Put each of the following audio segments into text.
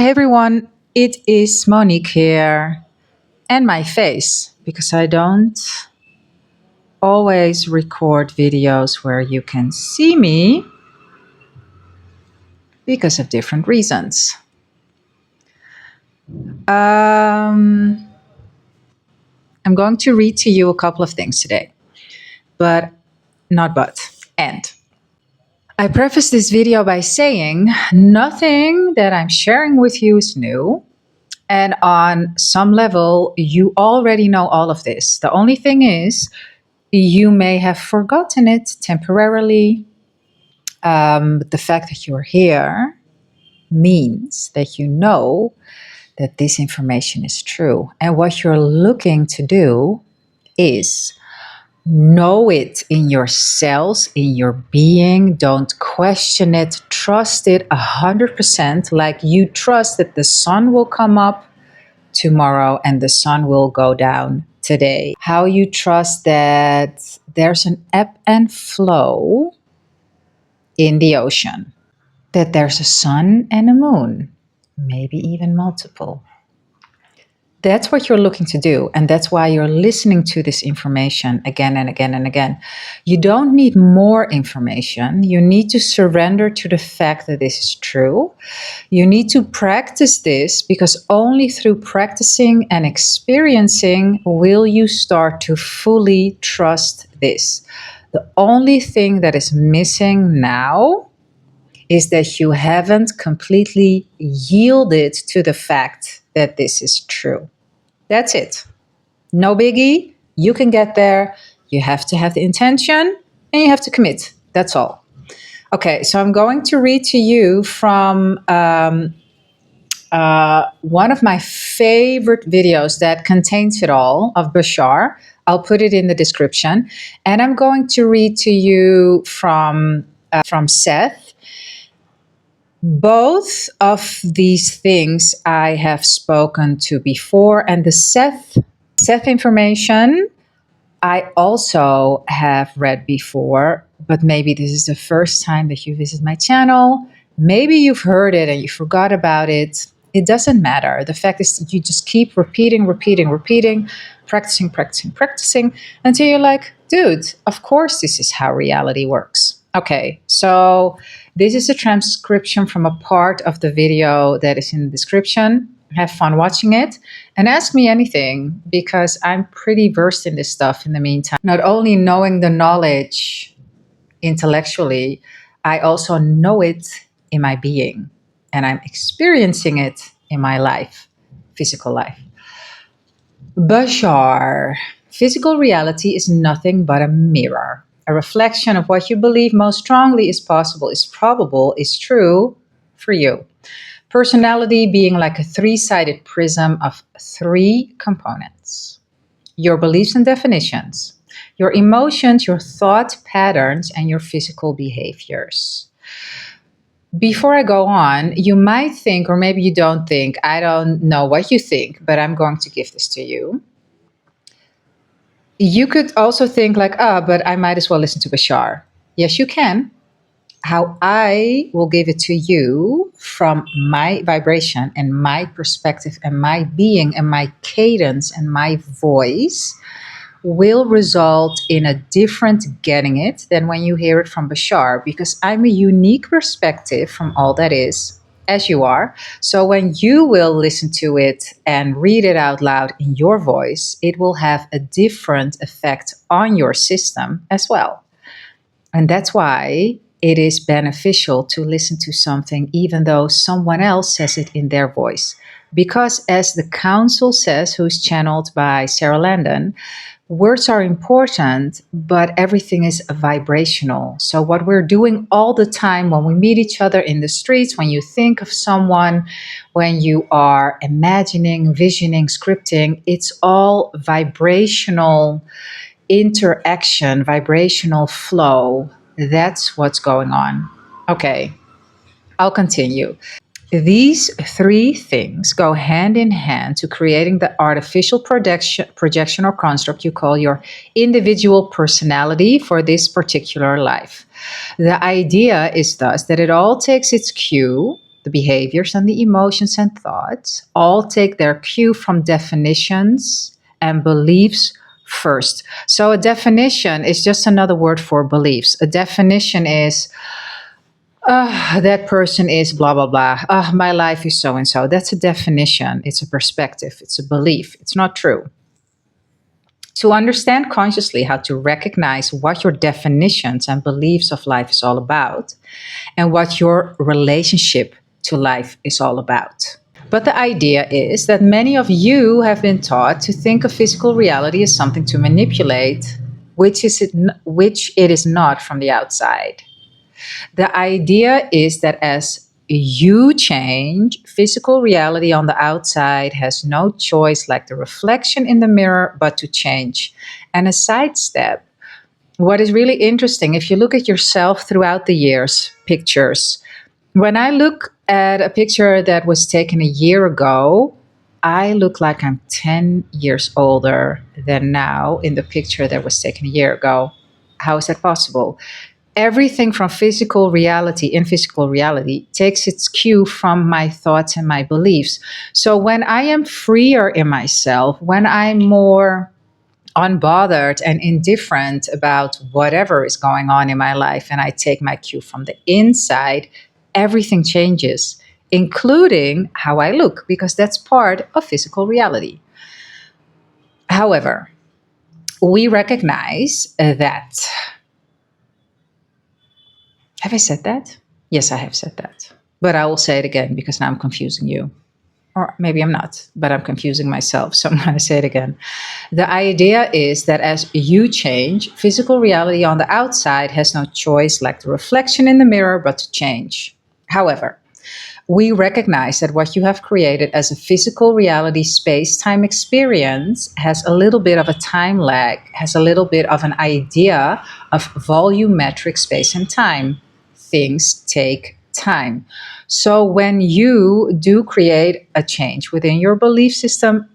Hey everyone, it is Monique here, and my face, because I don't always record videos where you can see me because of different reasons. I'm going to read to you a couple of things today, but not but, and. I preface this video by saying nothing that I'm sharing with you is new. And on some level, you already know all of this. The only thing is, you may have forgotten it temporarily. But the fact that you're here means that you know that this information is true. And what you're looking to do is know it in your cells, in your being. Don't question it. Trust it 100%, like you trust that the sun will come up tomorrow and the sun will go down today. How you trust that there's an ebb and flow in the ocean, that there's a sun and a moon, maybe even multiple. That's what you're looking to do, and that's why you're listening to this information again and again and again. You don't need more information. You need to surrender to the fact that this is true. You need to practice this, because only through practicing and experiencing will you start to fully trust this. The only thing that is missing now is that you haven't completely yielded to the fact that this is true. That's it. No biggie. You can get there. You have to have the intention and you have to commit. That's all. Okay, so I'm going to read to you from one of my favorite videos that contains it all, of Bashar. I'll put it in the description. And I'm going to read to you from Seth. Both of these things I have spoken to before, and the Seth information I also have read before, but maybe this is the first time that you visit my channel. Maybe you've heard it and you forgot about it. It doesn't matter. The fact is that you just keep repeating, practicing until you're like, dude, of course this is how reality works. Okay, so this is a transcription from a part of the video that is in the description. Have fun watching it and ask me anything, because I'm pretty versed in this stuff in the meantime. Not only knowing the knowledge intellectually, I also know it in my being, and I'm experiencing it in my life, physical life. Bashar, physical reality is nothing but a mirror. A reflection of what you believe most strongly is possible, is probable, is true for you. Personality being like a three-sided prism of three components: your beliefs and definitions, your emotions, your thought patterns, and your physical behaviors. Before I go on, you might think, or maybe you don't think, I don't know what you think, but I'm going to give this to you. You could also think like, but I might as well listen to Bashar. Yes, you can. How I will give it to you from my vibration and my perspective and my being and my cadence and my voice will result in a different getting it than when you hear it from Bashar, because I'm a unique perspective from all that is, as you are. So when you will listen to it and read it out loud in your voice, it will have a different effect on your system as well. And that's why it is beneficial to listen to something even though someone else says it in their voice. Because as the council says, who's channeled by Sarah Landon, words are important, but everything is vibrational. So what we're doing all the time when we meet each other in the streets, when you think of someone, when you are imagining, visioning, scripting, it's all vibrational interaction, vibrational flow. That's what's going on. Okay, I'll continue. These three things go hand in hand to creating the artificial projection or construct you call your individual personality for this particular life. The idea is thus that it all takes its cue the behaviors and the emotions and thoughts, all take their cue from definitions and beliefs first. So a definition is just another word for beliefs. A definition is, that person is blah, blah, blah. My life is so and so. That's a definition. It's a perspective. It's a belief. It's not true. To understand consciously how to recognize what your definitions and beliefs of life is all about and what your relationship to life is all about. But the idea is that many of you have been taught to think of physical reality as something to manipulate, which it is not from the outside. The idea is that as you change, physical reality on the outside has no choice, like the reflection in the mirror, but to change. And a sidestep, what is really interesting, if you look at yourself throughout the years, pictures, when I look at a picture that was taken a year ago, I look like I'm 10 years older than now in the picture that was taken a year ago. How is that possible? Everything from physical reality in physical reality takes its cue from my thoughts and my beliefs. So when I am freer in myself, when I'm more unbothered and indifferent about whatever is going on in my life, and I take my cue from the inside, everything changes, including how I look, because that's part of physical reality. However, we recognize that. Have I said that? Yes, I have said that. But I will say it again because now I'm confusing you. Or maybe I'm not, but I'm confusing myself. So I'm going to say it again. The idea is that as you change, physical reality on the outside has no choice, like the reflection in the mirror, but to change. However, we recognize that what you have created as a physical reality space-time experience has a little bit of a time lag, has a little bit of an idea of volumetric space and time. Things take time. So when you do create a change within your belief system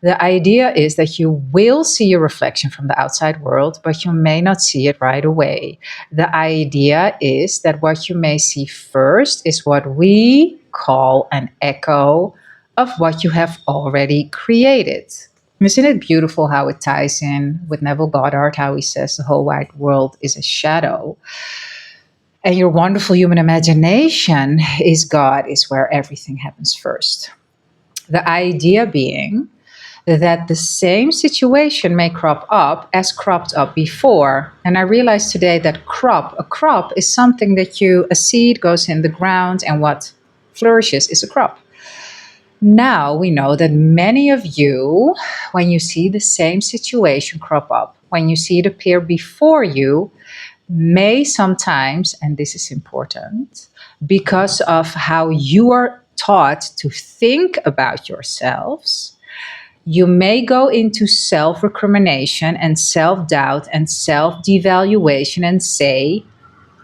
the idea is that you will see a reflection from the outside world, but you may not see it right away. The idea is that what you may see first is what we call an echo of what you have already created. Isn't it beautiful how it ties in with Neville Goddard, how he says the whole wide world is a shadow? And your wonderful human imagination is God, is where everything happens first. The idea being that the same situation may crop up as cropped up before. And I realized today that a crop is something that a seed goes in the ground and what flourishes is a crop. Now we know that many of you, when you see the same situation crop up, when you see it appear before you, may sometimes, and this is important, because of how you are taught to think about yourselves, you may go into self-recrimination and self-doubt and self-devaluation and say,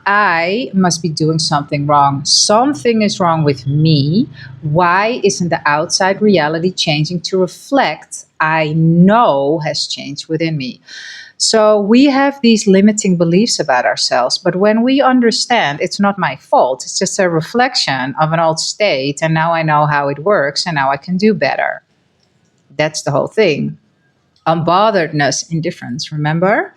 I must be doing something wrong. Something is wrong with me. Why isn't the outside reality changing to reflect I know has changed within me? So we have these limiting beliefs about ourselves, but when we understand it's not my fault, it's just a reflection of an old state, and now I know how it works, and now I can do better. That's the whole thing. Unbotheredness, indifference, remember?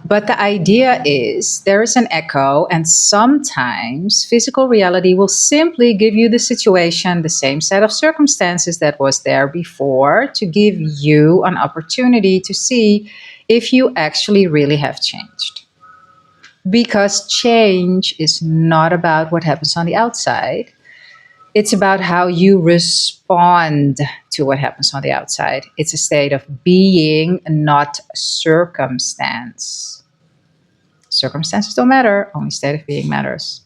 But the idea is there is an echo, and sometimes physical reality will simply give you the situation, the same set of circumstances that was there before, to give you an opportunity to see if you actually really have changed. Because change is not about what happens on the outside. It's about how you respond to what happens on the outside. It's a state of being, not circumstance. Circumstances don't matter, only state of being matters.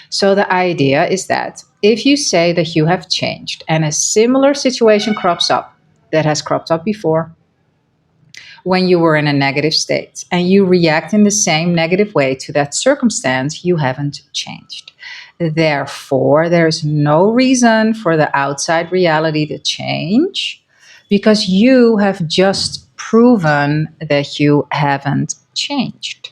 So the idea is that if you say that you have changed and a similar situation crops up that has cropped up before, when you were in a negative state and you react in the same negative way to that circumstance, you haven't changed. Therefore, there's no reason for the outside reality to change because you have just proven that you haven't changed.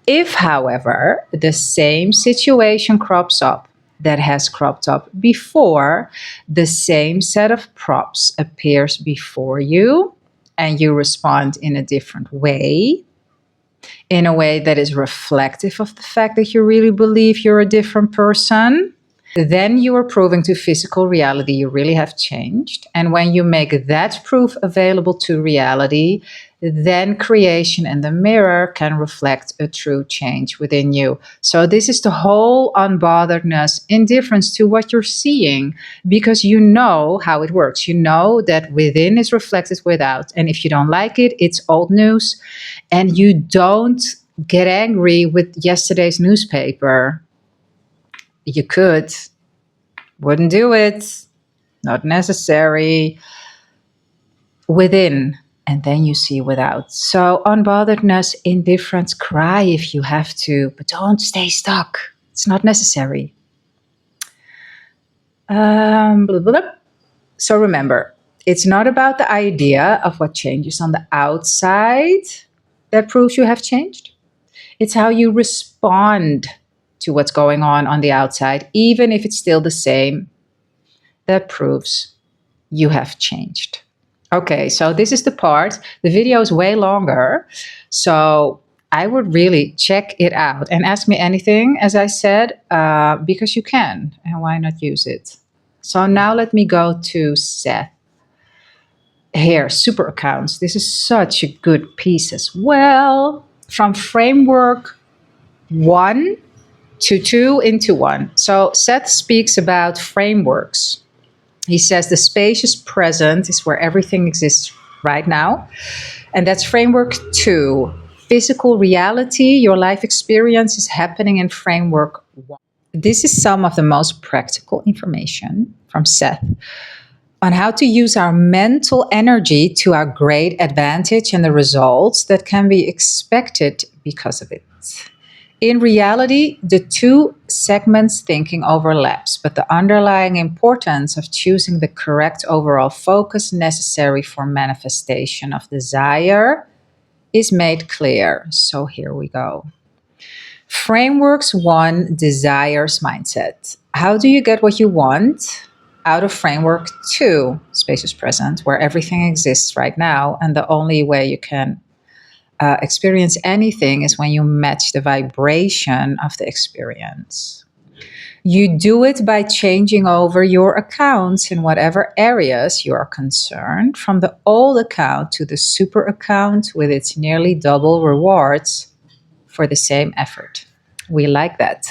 If, however, the same situation crops up that has cropped up before, the same set of props appears before you and you respond in a different way, in a way that is reflective of the fact that you really believe you're a different person, then you are proving to physical reality you really have changed. And when you make that proof available to reality, then creation in the mirror can reflect a true change within you. So this is the whole unbotheredness, indifference to what you're seeing, because you know how it works. You know that within is reflected without. And if you don't like it, it's old news. And you don't get angry with yesterday's newspaper. You could, wouldn't do it, not necessary. Within, and then you see without. So unbotheredness, indifference, cry if you have to, but don't stay stuck. It's not necessary. Blah, blah, blah. So remember, it's not about the idea of what changes on the outside that proves you have changed. It's how you respond to what's going on the outside, even if it's still the same, that proves you have changed. Okay, so this is the part. The video is way longer, so I would really check it out and ask me anything, as I said, because you can, and why not use it? So now let me go to Seth. Here, super accounts. This is such a good piece as well. From framework 1 to 2 into 1. So Seth speaks about frameworks. He says the spacious present is where everything exists right now. And that's framework 2. Physical reality, your life experience is happening in framework 1. This is some of the most practical information from Seth on how to use our mental energy to our great advantage and the results that can be expected because of it. In reality, the two segments thinking overlaps, but the underlying importance of choosing the correct overall focus necessary for manifestation of desire is made clear. So here we go. Frameworks 1, desires mindset. How do you get what you want? Out of framework 2, spacious present, where everything exists right now, and the only way you can experience anything is when you match the vibration of the experience. You do it by changing over your accounts in whatever areas you are concerned, from the old account to the super account with its nearly double rewards for the same effort. We like that.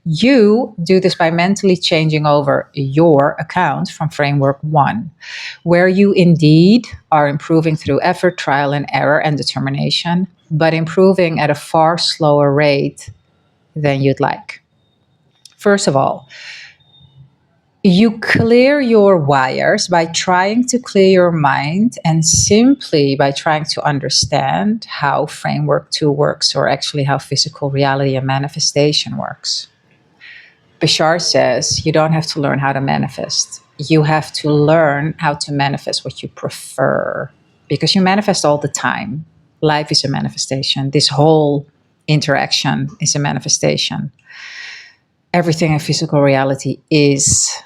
You do this by mentally changing over your account from framework 1, where you indeed are improving through effort, trial and error, and determination, but improving at a far slower rate than you'd like. First of all, you clear your wires by trying to clear your mind and simply by trying to understand how framework 2 works, or actually how physical reality and manifestation works. Bashar says you don't have to learn how to manifest. You have to learn how to manifest what you prefer, because you manifest all the time. Life is a manifestation. This whole interaction is a manifestation. Everything in physical reality is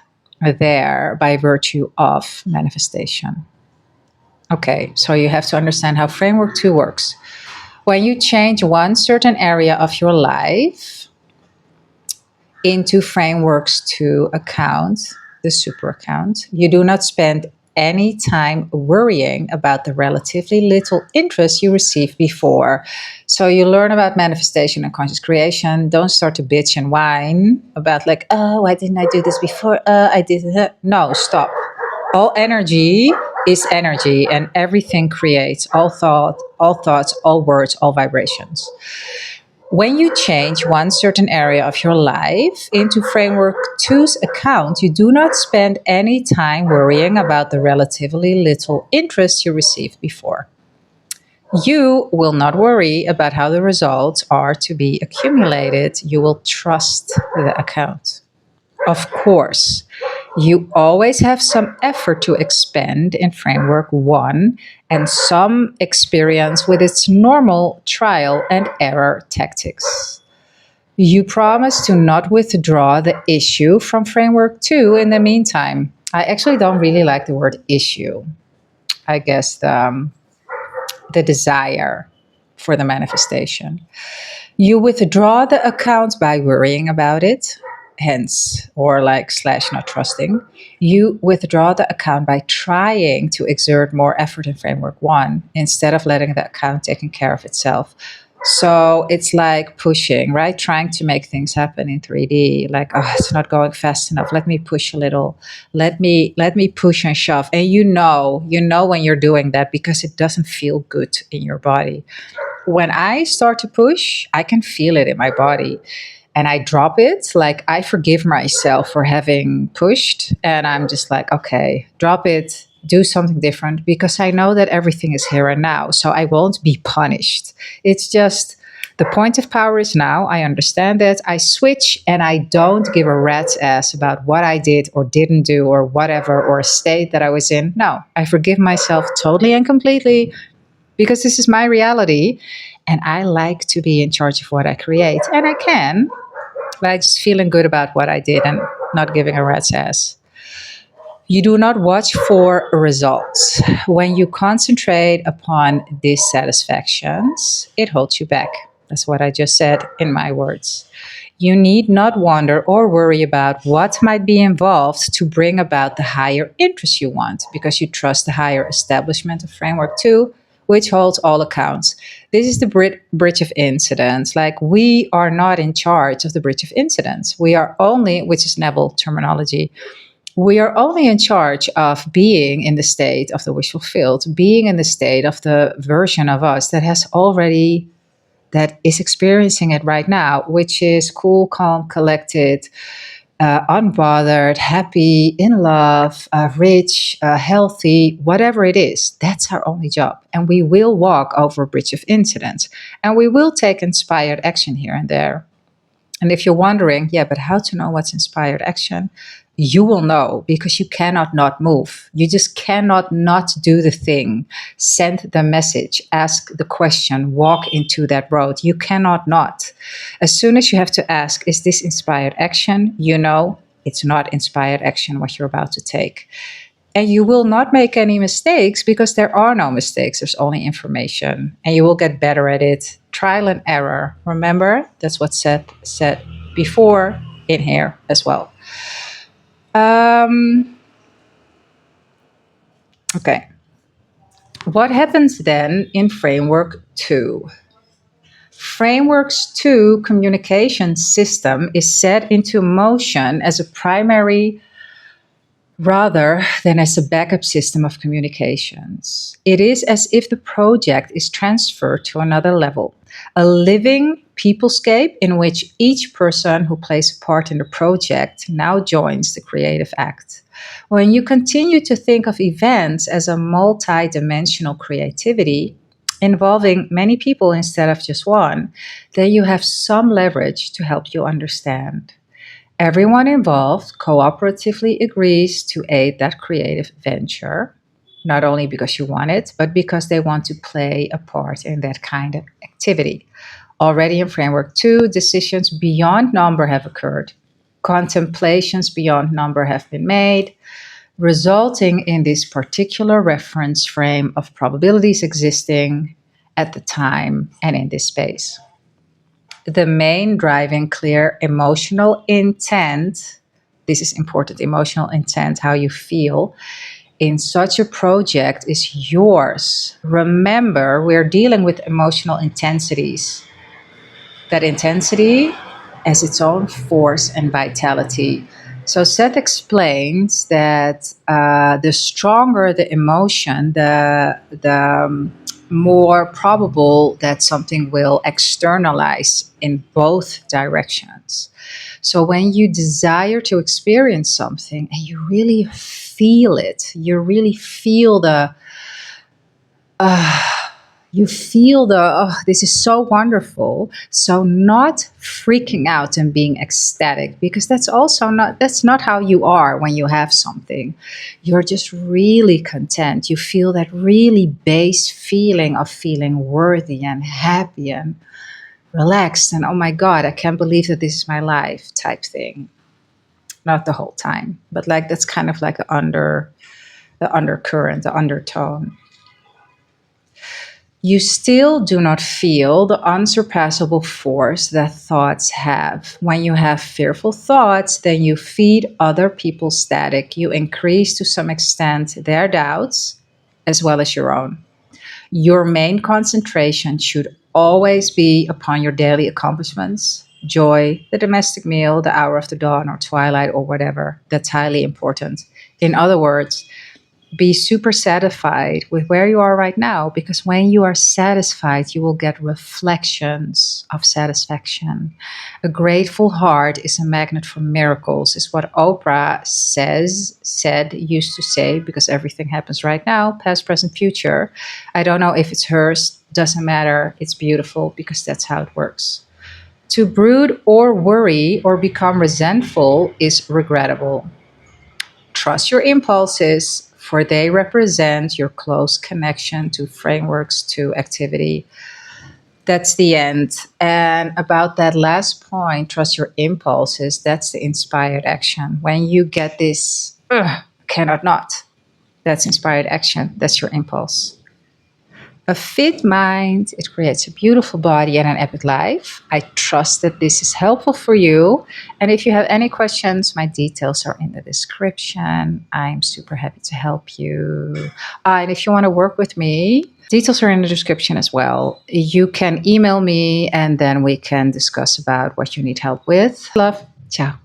there by virtue of manifestation. Okay, so you have to understand how framework 2 works. When you change one certain area of your life into frameworks 2 account, the super account, you do not spend any time worrying about the relatively little interest you received before. So you learn about manifestation and conscious creation. Don't start to bitch and whine about like, oh, why didn't I do this before? I did it. No, stop. All energy is energy, and everything creates all thoughts, all words, all vibrations. When you change one certain area of your life into framework 2's account, you do not spend any time worrying about the relatively little interest you received before. You will not worry about how the results are to be accumulated. You will trust the account. Of course, you always have some effort to expend in framework 1 and some experience with its normal trial and error tactics. You promise to not withdraw the issue from framework 2 in the meantime. I actually don't really like the word issue. I guess the desire for the manifestation. You withdraw the account by worrying about it, hence, or like slash not trusting. You withdraw the account by trying to exert more effort in framework 1 instead of letting the account taking care of itself. So it's like pushing, right? Trying to make things happen in 3D. Like, oh, it's not going fast enough. Let me push a little. Let me push and shove. And you know when you're doing that because it doesn't feel good in your body. When I start to push, I can feel it in my body and I drop it. Like I forgive myself for having pushed and I'm just like, okay, drop it, do something different because I know that everything is here and now. So I won't be punished. It's just the point of power is now. I understand that. I switch and I don't give a rat's ass about what I did or didn't do or whatever or a state that I was in. No, I forgive myself totally and completely because this is my reality and I like to be in charge of what I create. And I can by just feeling good about what I did and not giving a rat's ass. You do not watch for results. When you concentrate upon dissatisfactions, it holds you back. That's what I just said in my words. You need not wonder or worry about what might be involved to bring about the higher interest you want because you trust the higher establishment of framework 2, which holds all accounts. This is the bridge of incidents. Like we are not in charge of the bridge of incidents. We are only, which is Neville terminology, we are only in charge of being in the state of the wish fulfilled, being in the state of the version of us that has already, that is experiencing it right now, which is cool, calm, collected, unbothered, happy, in love, rich, healthy, whatever it is. That's our only job. And we will walk over a bridge of incidents and we will take inspired action here and there. And if you're wondering, yeah, but how to know what's inspired action? You will know because you cannot not move. You just cannot not do the thing, send the message, ask the question, walk into that road. You cannot not. As soon as you have to ask, is this inspired action? You know it's not inspired action what you're about to take. And you will not make any mistakes because there are no mistakes. There's only information. And you will get better at it. Trial and error. Remember, that's what's said before in here as well. Okay. What happens then in framework 2? Frameworks 2 communication system is set into motion as a primary rather than as a backup system of communications. It is as if the project is transferred to another level, a living peoplescape in which each person who plays a part in the project now joins the creative act. When you continue to think of events as a multi-dimensional creativity, involving many people instead of just one, then you have some leverage to help you understand. Everyone involved cooperatively agrees to aid that creative venture, not only because you want it, but because they want to play a part in that kind of activity. Already in Framework 2, decisions beyond number have occurred. Contemplations beyond number have been made, resulting in this particular reference frame of probabilities existing at the time and in this space. The main driving clear emotional intent, this is important, emotional intent, how you feel in such a project is yours. Remember, we're dealing with emotional intensities. That intensity has its own force and vitality. So Seth explains that the stronger the emotion, the more probable that something will externalize in both directions. So when you desire to experience something and you really feel it, you really feel oh, this is so wonderful. So not freaking out and being ecstatic, because that's not how you are when you have something. You're just really content. You feel that really base feeling of feeling worthy and happy and relaxed and oh my God, I can't believe that this is my life type thing. Not the whole time, but like that's kind of like the undercurrent, the undertone. You still do not feel the unsurpassable force that thoughts have. When you have fearful thoughts, then you feed other people's static. You increase to some extent their doubts as well as your own. Your main concentration should always be upon your daily accomplishments, joy, the domestic meal, the hour of the dawn or twilight or whatever. That's highly important. In other words, be super satisfied with where you are right now, because when you are satisfied, you will get reflections of satisfaction. A grateful heart is a magnet for miracles, is what Oprah used to say, because everything happens right now, past, present, future. I don't know if it's hers, doesn't matter. It's beautiful because that's how it works. To brood or worry or become resentful is regrettable. Trust your impulses, for they represent your close connection to frameworks, to activity. That's the end. And about that last point, trust your impulses, that's the inspired action. When you get this, cannot not, that's inspired action, that's your impulse. A fit mind, it creates a beautiful body and an epic life. I trust that this is helpful for you. And if you have any questions, my details are in the description. I'm super happy to help you. And if you want to work with me, details are in the description as well. You can email me and then we can discuss about what you need help with. Love. Ciao.